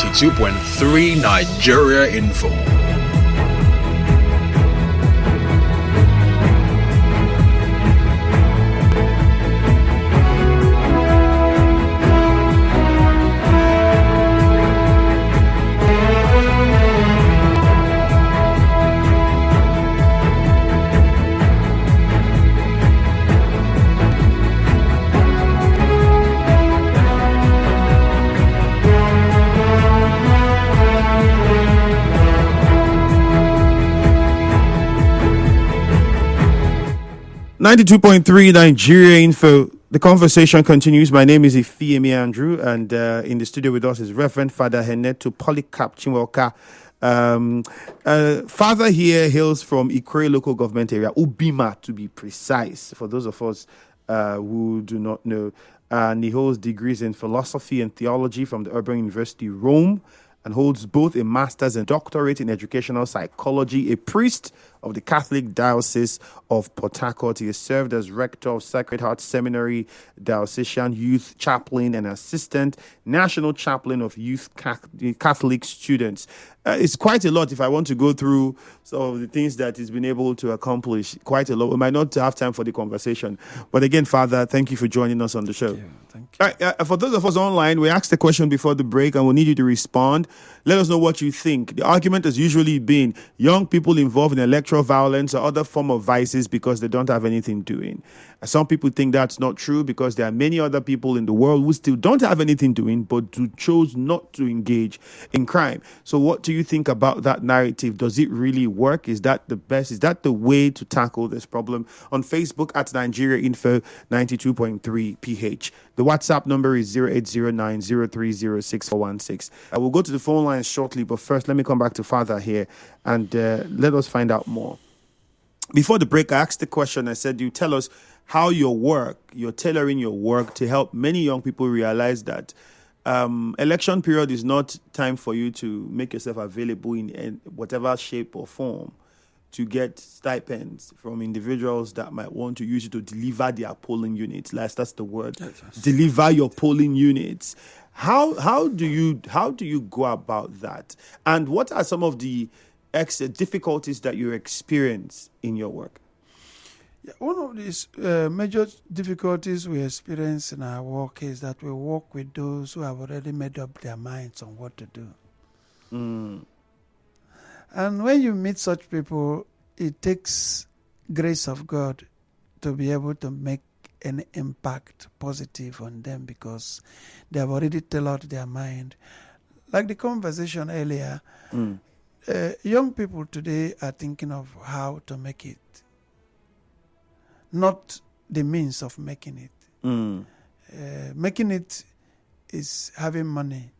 92.3 Nigeria Info. .3 Nigeria Info. The conversation continues. My name is Ifeemi Andrew, and in the studio with us is Reverend Father Henetu Polycarp Chinweoka. Father here hails from Ikore local government area, Ubima to be precise, for those of us who do not know. And he holds degrees in philosophy and theology from the Urban University, Rome, and holds both a master's and doctorate in educational psychology, a priest of the Catholic Diocese of Port Harcourt. He has served as rector of Sacred Heart Seminary, diocesan youth chaplain, and assistant national chaplain of youth Catholic students. It's quite a lot if I want to go through some of the things that he's been able to accomplish. Quite a lot. We might not have time for the conversation. But again, Father, thank you for joining us on the show. Thank you. For those of us online, we asked the question before the break and we'll need you to respond. Let us know what you think. The argument has usually been young people involved in electoral violence or other form of vices because they don't have anything doing. Some people think that's not true because there are many other people in the world who still don't have anything doing but who chose not to engage in crime. So what do you think about that narrative? Does it really work? Is that the best? Is that the way to tackle this problem? On Facebook at Nigeria Info 92.3 PH. The WhatsApp number is 0809-030-6416. I will go to the phone lines shortly, but first let me come back to Father here and let us find out more. Before the break, I asked the question. I said, you tell us how you're tailoring your work to help many young people realize that election period is not time for you to make yourself available in whatever shape or form to get stipends from individuals that might want to use you to deliver their polling units. That's the word. Yes. Deliver your polling units. How do you go about that? And what are some of the difficulties that you experience in your work? Yeah, one of these major difficulties we experience in our work is that we work with those who have already made up their minds on what to do. And when you meet such people, it takes grace of God to be able to make an impact positive on them because they have already tailored their mind. Like the conversation earlier, young people today are thinking of how to make it, not the means of making it. Making it is having money,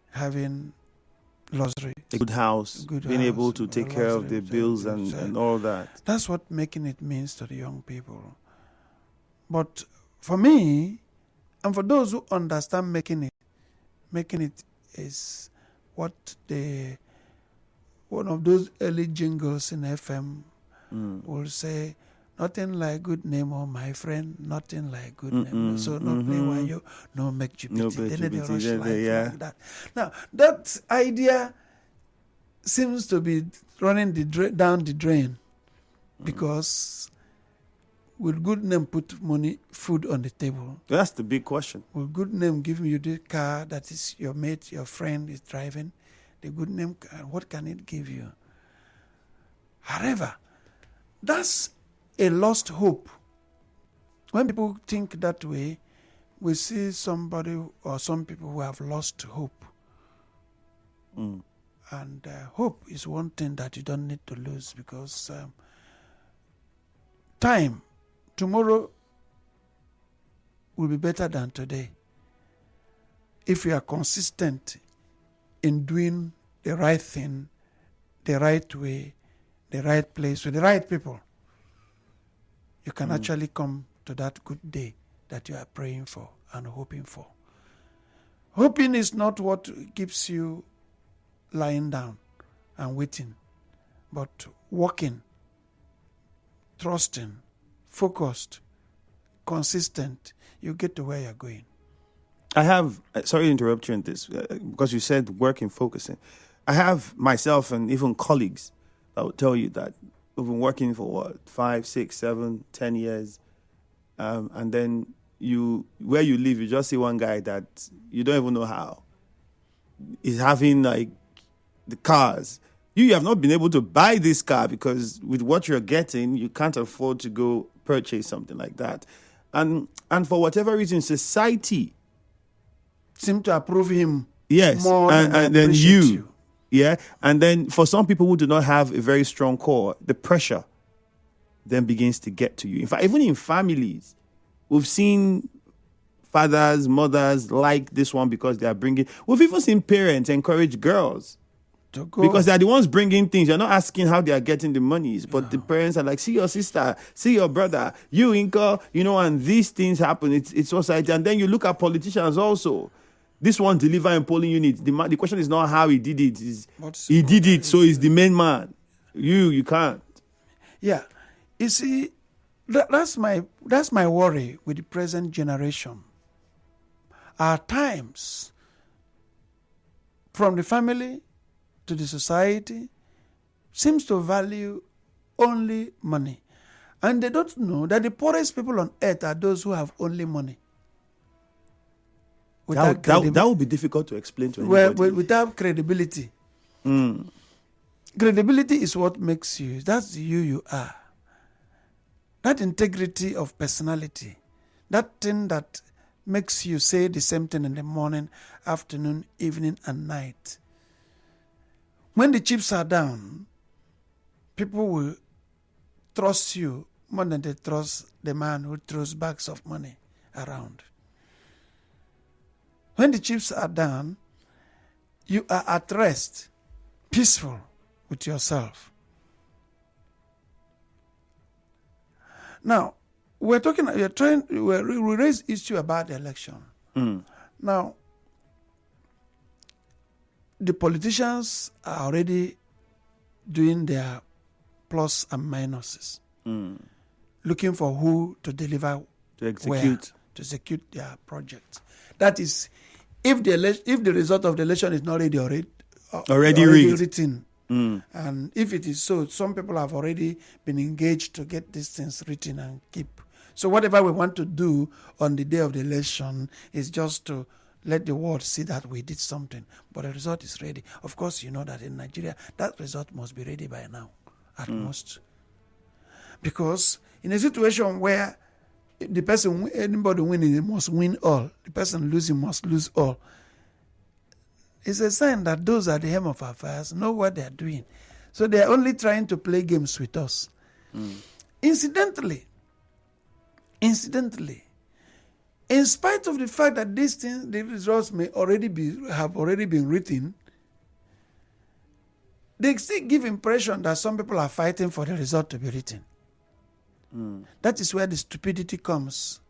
having luxury, a good house, being able to take care of the bills and all that. That's what making it means to the young people. But for me, and for those who understand making it is what one of those early jingles in FM will say, nothing like good name, oh my friend, nothing like good name. So no play while you no make GPT. Then they rush like that. Now that idea seems to be running down the drain because will good name put food on the table? That's the big question. Will good name give you the car that is your mate, your friend is driving? The good name, what can it give you? However, that's a lost hope. When people think that way, we see somebody or some people who have lost hope. And hope is one thing that you don't need to lose because tomorrow will be better than today. If you are consistent in doing the right thing, the right way, the right place, with the right people, you can actually come to that good day that you are praying for and hoping for. Hoping is not what keeps you lying down and waiting, but walking, trusting, focused, consistent, you get to where you're going. I have, sorry to interrupt you on this, because you said work and focusing. I have myself and even colleagues that would tell you that we've been working for 5, 6, 7, 10 years. And then where you live, you just see one guy that you don't even know how. He's having like the cars. You have not been able to buy this car because with what you're getting, you can't afford to go purchase something like that. And for whatever reason, society seem to approve him. Yes, more and then you. Yeah, and then for some people who do not have a very strong core, the pressure then begins to get to you. In fact, even in families, we've seen fathers, mothers like this one because they are bringing. We've even seen parents encourage girls to go because they are the ones bringing things. You're not asking how they are getting the monies, but the parents are like, see your sister, see your brother, you Inca, and these things happen. It's society. And then you look at politicians also. This one deliver in polling units. The question is not how he did it. He did it, so he's the main man. You can't. Yeah. You see, that's my worry with the present generation. At times, from the family to the society, seems to value only money. And they don't know that the poorest people on earth are those who have only money. That would be difficult to explain to anybody. Well, without credibility. Credibility is what makes you. That's you are. That integrity of personality. That thing that makes you say the same thing in the morning, afternoon, evening, and night. When the chips are down, people will trust you more than they trust the man who throws bags of money around. When the chips are down, you are at rest, peaceful with yourself. Now, we raise issue about the election. Now, the politicians are already doing their plus and minuses, looking for who to deliver to execute their project. That is, if the result of the election is not already written, and if it is so, some people have already been engaged to get these things written and keep. So whatever we want to do on the day of the election is just to let the world see that we did something. But the result is ready. Of course, you know that in Nigeria, that result must be ready by now, at most. Because in a situation where the person, anybody winning, must win all. The person losing must lose all. It's a sign that those at the helm of affairs know what they are doing. So they are only trying to play games with us. Incidentally, in spite of the fact that these things, the results may have already been written, they still give impression that some people are fighting for the result to be written. That is where the stupidity comes.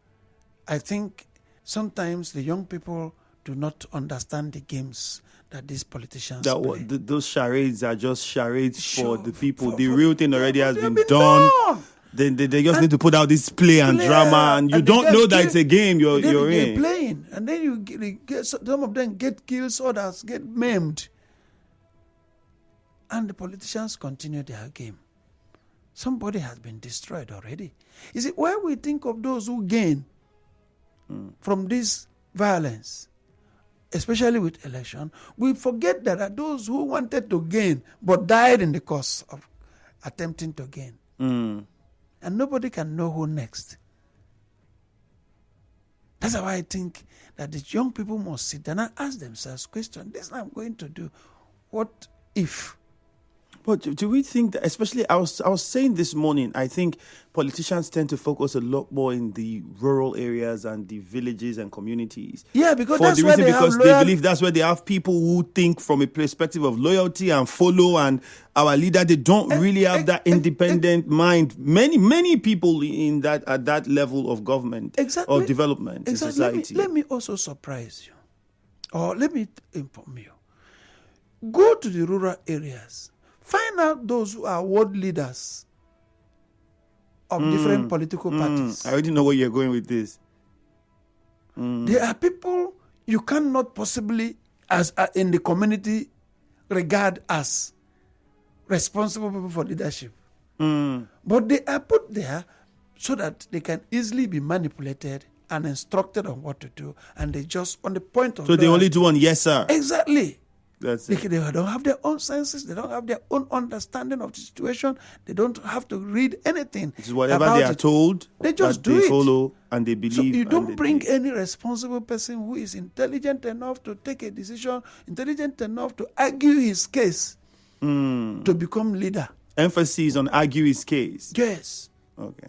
I think sometimes the young people do not understand the games that these politicians play. Those charades are just charades for the people. The real thing already has been done. They just need to put out this play and drama, and you don't know that it's a game you're in. They're playing, and then you get some of them get killed, others get maimed, and the politicians continue their game. Somebody has been destroyed already. Is it where we think of those who gain from this violence, especially with election, we forget that there are those who wanted to gain but died in the course of attempting to gain. And nobody can know who next. That's why I think that the young people must sit down and ask themselves questions. This is what I'm going to do. What if? But do we think that, especially, I was saying this morning, I think politicians tend to focus a lot more in the rural areas and the villages and communities. Yeah, because they believe that's where they have people who think from a perspective of loyalty and follow, and our leader, they don't really have that independent mind. Many people in that at that level of government or development in society. Let me also surprise you, or let me inform you. Go to the rural areas. Find out those who are world leaders of different political parties. I already know where you're going with this. There are people you cannot possibly, as in the community, regard as responsible people for leadership. But they are put there so that they can easily be manipulated and instructed on what to do, and they just on the point of. So they only do on yes, sir. Exactly. That's They it. don't have their own senses. They don't have their own understanding of the situation. They don't have to read anything. This is whatever about they are it. told. They just that do they it. follow and they believe. So you and don't they bring do. any responsible person who is intelligent enough to take a decision, intelligent enough to argue his case, to become leader. Emphasis on argue his case. Yes. Okay.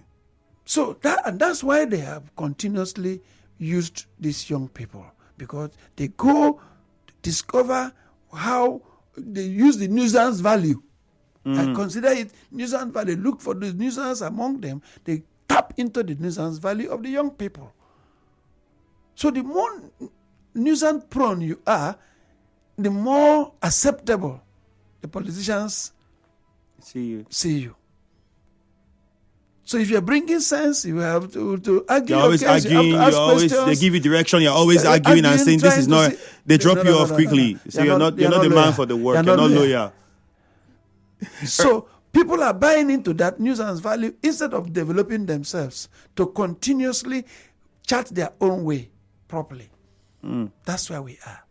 So that's why they have continuously used these young people, because they go to discover how they use the nuisance value. I consider it nuisance value. Look for the nuisance among them. They tap into the nuisance value of the young people. So the more nuisance prone you are, the more acceptable the politicians See you. So if you're bringing sense, you have to argue. You're always your case, arguing. You have to ask They questions. give you direction. You're always arguing and saying this is trying not. to see- They drop No, you no, off no, quickly. no. So you're not the man loyal. for the work. You're not loyal. So people are buying into that nuisance value instead of developing themselves to continuously chart their own way properly. That's where we are.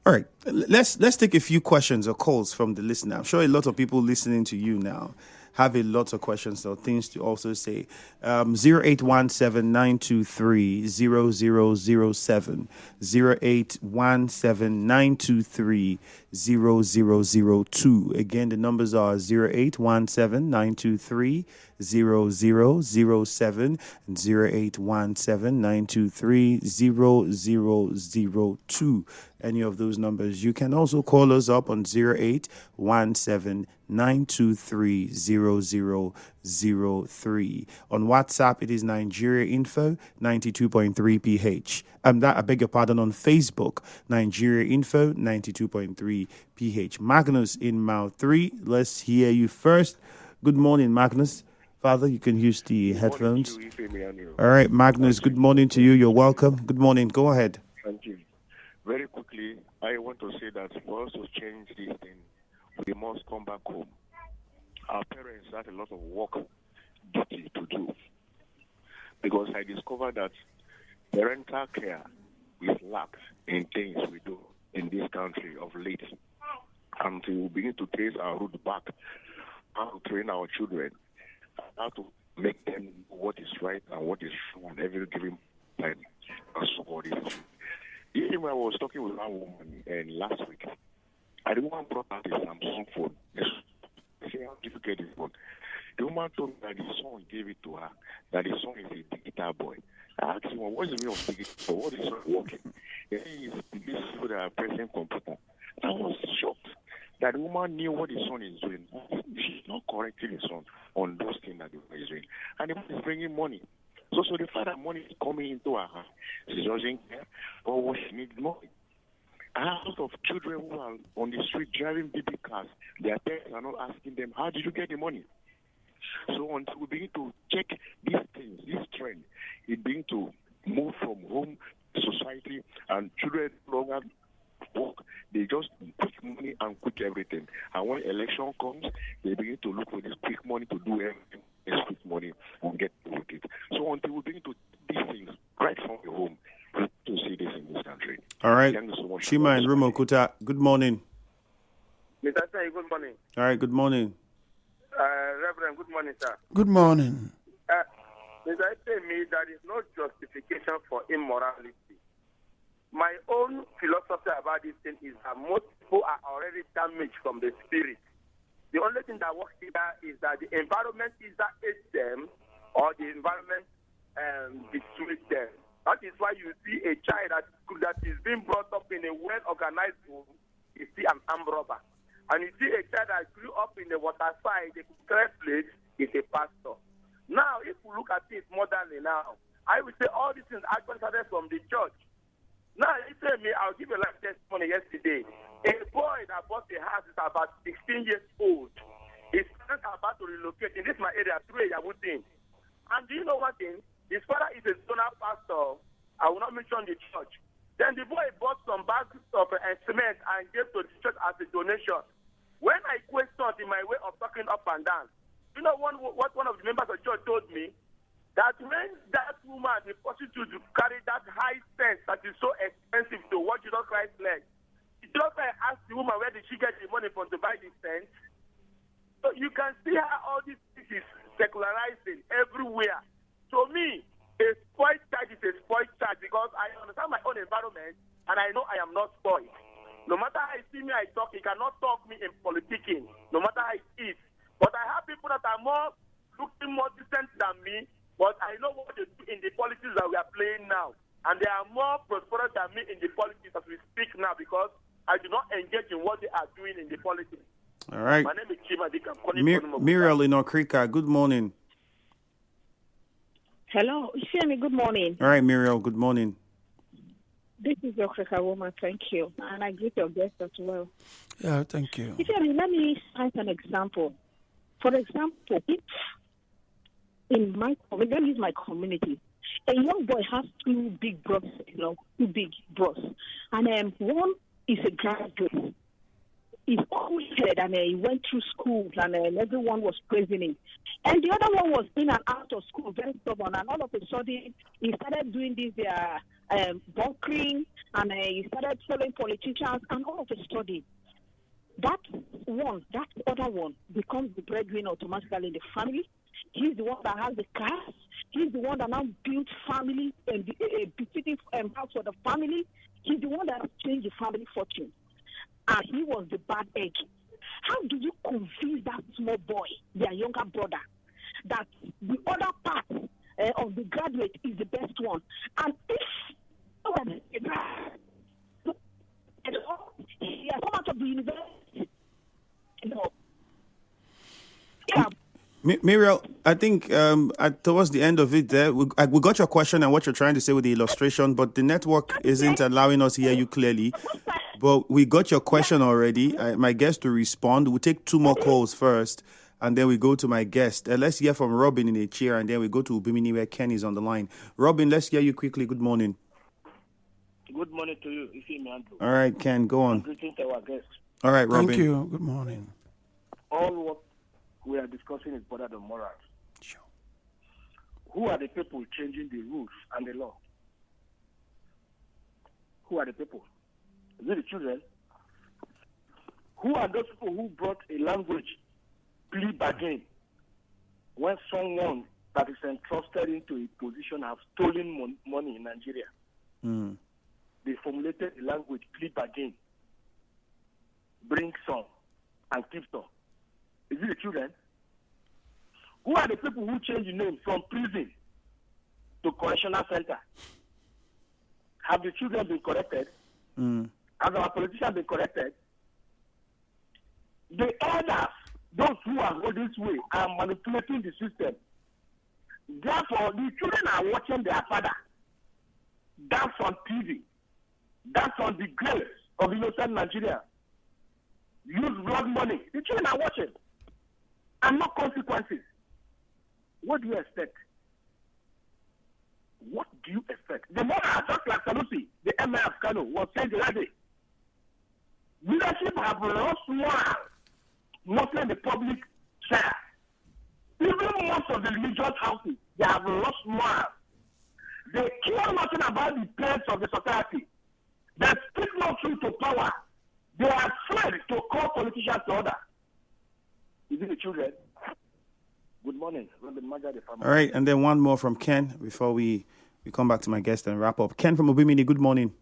All right, let's take a few questions or calls from the listener. I'm sure a lot of people listening to you now have a lot of questions or things to also say. 0817-923-0007, 0817-923-0002. Again, the numbers are 0817-923-0007 and 0817-923-0002. Any of those numbers. You can also call us up on 0817-923-0003. On WhatsApp, it is Nigeria Info 92.3 PH. I beg your pardon, on Facebook, Nigeria Info 92.3 PH. Magnus in Mile 3. Let's hear you first. Good morning, Magnus. Father, you can use the headphones. All right, Magnus, good morning to you. You're welcome. Good morning. Go ahead. Thank you. Very quickly, I want to say that for us to change this thing, we must come back home. Our parents have a lot of work duty to do, because I discovered that parental care is lacked in things we do in this country of late. Until we begin to trace our root back, how to train our children, how to make them know what is right and what is wrong at every given time, and so on. Even when I was talking with one woman last week, the woman brought out a Samsung phone. I said, how did you get this phone? The woman told me that the son gave it to her, that the son is a digital boy. I asked him, what's the meaning of digital? What is son working? He is these people that are pressing computer. I was shocked that the woman knew what the son is doing. She's not correcting the son on those things that the son is doing. And the man is bringing money. So the fact that money is coming into her hand, she doesn't care, or what she needs money. I have a lot of children who are on the street driving baby cars. Their parents are not asking them, how did you get the money? So until we begin to check these things, this trend, it begins to move from home to society, and children no longer work. They just quick money and quick everything. And when election comes, they begin to look for this quick money to do everything. This quick money and get to with it. So until we begin to these things right from your home, we to see this in this country. All right. Thank you so much. Shima and Rumokuta, good morning. Mr. Tay, good morning. All right, good morning. Reverend, good morning, sir. Good morning. Mr. Tay, there is no justification for immorality. My own philosophy about this thing is that most people are already damaged from the spirit. The only thing that works here is that the environment either aids them or the environment destroys them. That is why you see a child that is being brought up in a well-organized home, you see an armed robber. And you see a child that grew up in the waterside, a correct place, is a pastor. Now, if we look at it modernly now, I would say all these things actually started from the church. Now, you say me, I'll give you a life testimony yesterday. A boy that bought a house is about 16 years old. His parents are about to relocate in this my area through a Yahoo. And do you know one thing? His father is a zonal pastor. I will not mention the church. Then the boy bought some bags of cement and gave to the church as a donation. When I questioned in my way of talking up and down, you know what one of the members of the church told me? That when that woman, the prostitute, carry that high scent that is so expensive to what Jesus Christ led, Jesus Christ asked the woman where did she get the money from to buy the scent. So you can see how all this is secularizing everywhere. To me, a spoiled child is a spoiled child because I understand my own environment and I know I am not spoiled. No matter how you see me, I talk, he cannot talk me in politicking, no matter how it is. But I have people that are looking more decent than me. But I know what they do in the politics that we are playing now. And they are more prosperous than me in the politics as we speak now because I do not engage in what they are doing in the politics. All right. My name is Chimadik. Muriel in Okrika, good morning. Hello, Ishemi, good morning. All right, Muriel, good morning. This is Okrika woman, thank you. And I greet your guests as well. Yeah, thank you. Ishemi, let me cite an example. For example, if in my community, let me use my community. A young boy has two big bros, and one is a graduate. He's always head, and he went through school, and everyone was praising him. And the other one was in and out of school, very stubborn, and all of a sudden he started doing this bunkering, and he started following politicians, and all of a sudden that other one becomes the breadwinner automatically in the family. He's the one that has the cars. He's the one that now built family and befitting house for the family. He's the one that has changed the family fortune. And he was the bad egg. How do you convince that small boy, their younger brother, that the other part of the graduate is the best one? And if he has come out of the university, yeah. Muriel, I think towards the end of it there, we got your question and what you're trying to say with the illustration, but the network isn't allowing us to hear you clearly. But we got your question already. My guest to respond. We'll take two more calls first, and then we go to my guest. Let's hear from Robin in a chair, and then we go to Ubimini where Ken is on the line. Robin, let's hear you quickly. Good morning. Good morning to you, Ifeanyi Andrew. All right, Ken, go on. Greetings to our guests. All right, Robin. Thank you. Good morning. All what we are discussing is border on morals. Sure. Who are the people changing the rules and the law? Who are the people? Is it the children? Who are those people who brought a language plea bargain when someone that is entrusted into a position have stolen money in Nigeria? Mm. They formulated a language plea bargain. Bring some and keep some. Is it the children? Who are the people who change the name from prison to correctional center? Have the children been corrected? Mm. Have our politicians been corrected? The elders, those who are going this way, are manipulating the system. Therefore, the children are watching their father dance on TV, dance on the graves of innocent Nigeria, use blood money. The children are watching. And no consequences. What do you expect? What do you expect? The mother, just like Sanusi, the Emir of Kano, was saying the other day, leadership have lost moral, mostly in the public sphere. Even most of the religious houses, they have lost moral. They care nothing about the plans of the society. They speak no truth to power. They are afraid to call politicians to order. Is it the children? Good morning. All right, and then one more from Ken before we come back to my guest and wrap up. Ken from Ubimini, good morning.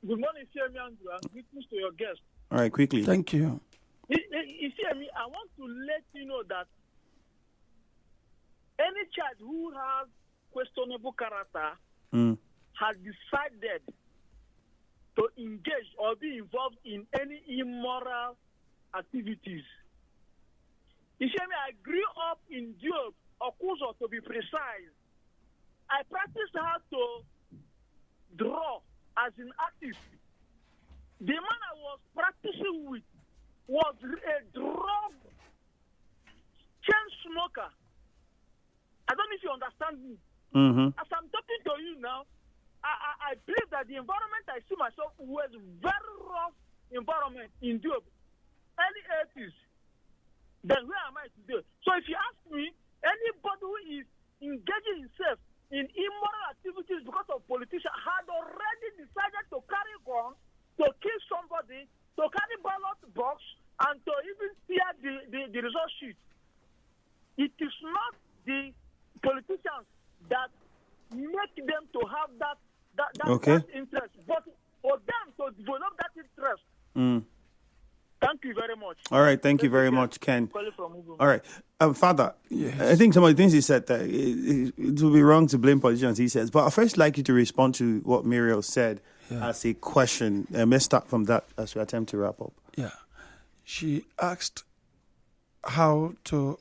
Good morning, Ifeanyi Andrew, and greetings to your guest. All right, quickly. Thank you. Ifeanyi, I want to let you know that any child who has questionable character has decided to engage or be involved in any immoral activities. Ishemi, I grew up in Diop, Okuzo to be precise. I practiced how to draw as an artist. The man I was practicing with was a drug chain smoker. I don't know if you understand me. Mm-hmm. As I'm talking to you now, I believe that the environment I see myself was very rough environment in Job, early 80s. Then where am I today? So if you ask me, anybody who is engaging himself in immoral activities because of politicians had already decided to carry gun, to kill somebody, to carry ballot box, and to even tear the result sheet. It is not the politicians that make them to have that interest, but for them to develop that interest. Thank you very much. All right, thank you very much, Ken. All right, Father, yes. I think some of the things he said, it would be wrong to blame politicians, he says, but I'd first like you to respond to what Muriel said as a question. Let's start from that as we attempt to wrap up. Yeah. She asked how to,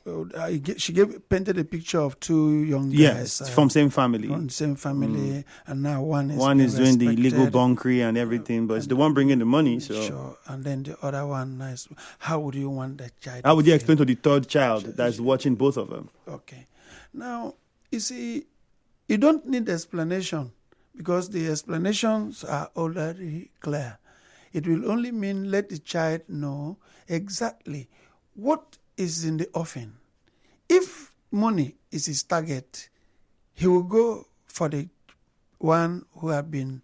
she painted a picture of two young guys. Yes, from same family. From the same family, and now one is doing the illegal bunkery and everything, but it's the one bringing the money. So. Sure, and then the other one is, how would you want that child? How would you explain to the third child that's watching both of them? Okay. Now, you see, you don't need explanation because the explanations are already clear. It will only mean let the child know exactly what is in the offing. If money is his target, he will go for the one who have been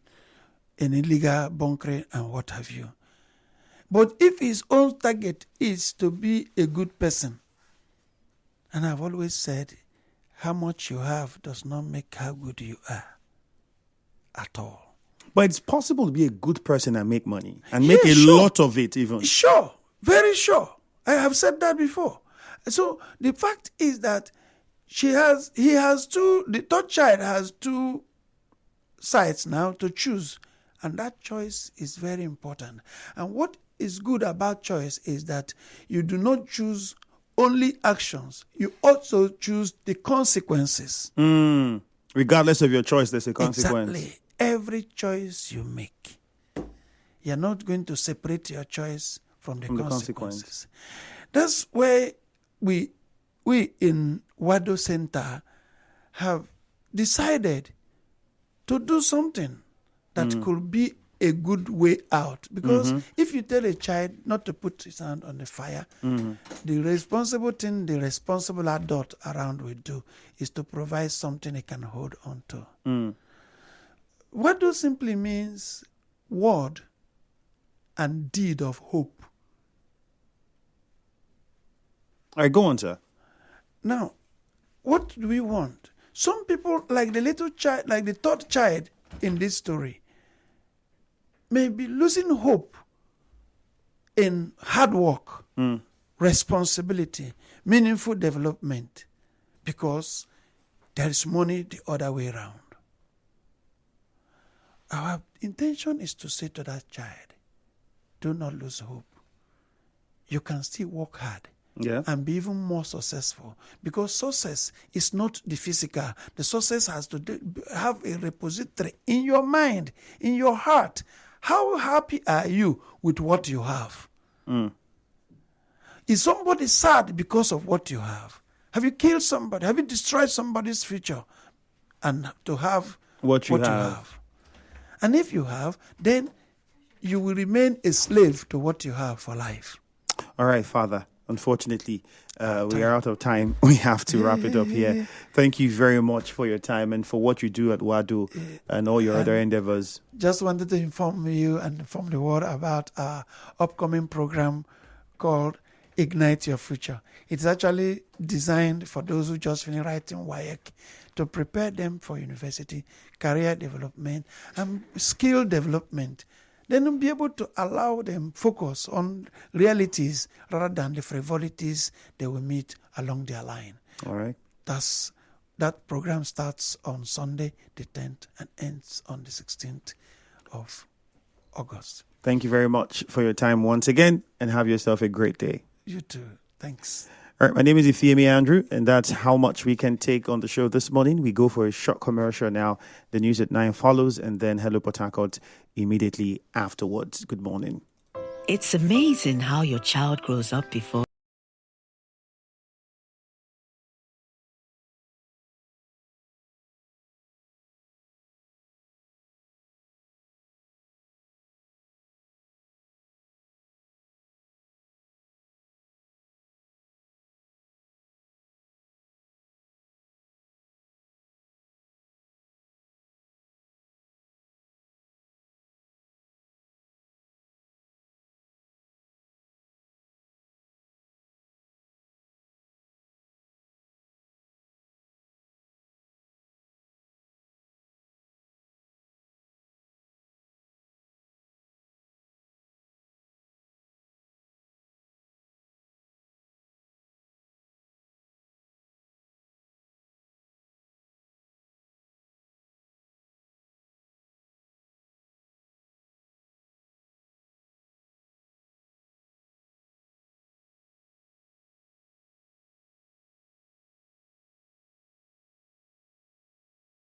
in illegal bunkering and what have you. But if his own target is to be a good person, and I've always said, how much you have does not make how good you are at all. But it's possible to be a good person and make money and make a lot of it even. Sure, very sure. I have said that before. So the fact is that the third child has two sides now to choose. And that choice is very important. And what is good about choice is that you do not choose only actions. You also choose the consequences. Regardless of your choice, there's a consequence. Exactly. Every choice you make, you're not going to separate your choice from the consequences. That's where we in WADOH Center have decided to do something that could be a good way out. Because if you tell a child not to put his hand on the fire, the responsible thing the responsible adult around will do is to provide something he can hold on to. WADOH simply means word and deed of hope. All right, go on, sir. Now, what do we want? Some people, like the little child, like the third child in this story, may be losing hope in hard work, responsibility, meaningful development, because there is money the other way around. Our intention is to say to that child, do not lose hope. You can still work hard. And be even more successful. Because success is not the physical. The success has to have a repository in your mind, in your heart. How happy are you with what you have? Is somebody sad because of what you have? Have you killed somebody? Have you destroyed somebody's future? And to have what you have. And if you have, then you will remain a slave to what you have for life. All right, Father. Unfortunately, we are out of time. We have to wrap it up here. Thank you very much for your time and for what you do at WADOH and all your other endeavors. Just wanted to inform you and inform the world about our upcoming program called Ignite Your Future. It's actually designed for those who just finished writing WAEC to prepare them for university, career development, and skill development. Then we'll be able to allow them focus on realities rather than the frivolities they will meet along their line. All right. That program starts on Sunday, the 10th, and ends on the 16th of August. Thank you very much for your time once again, and have yourself a great day. You too. Thanks. All right, my name is Ifeemi Andrew, and that's how much we can take on the show this morning. We go for a short commercial now. The news at 9 follows, and then Hello Port Harcourt immediately afterwards. Good morning. It's amazing how your child grows up before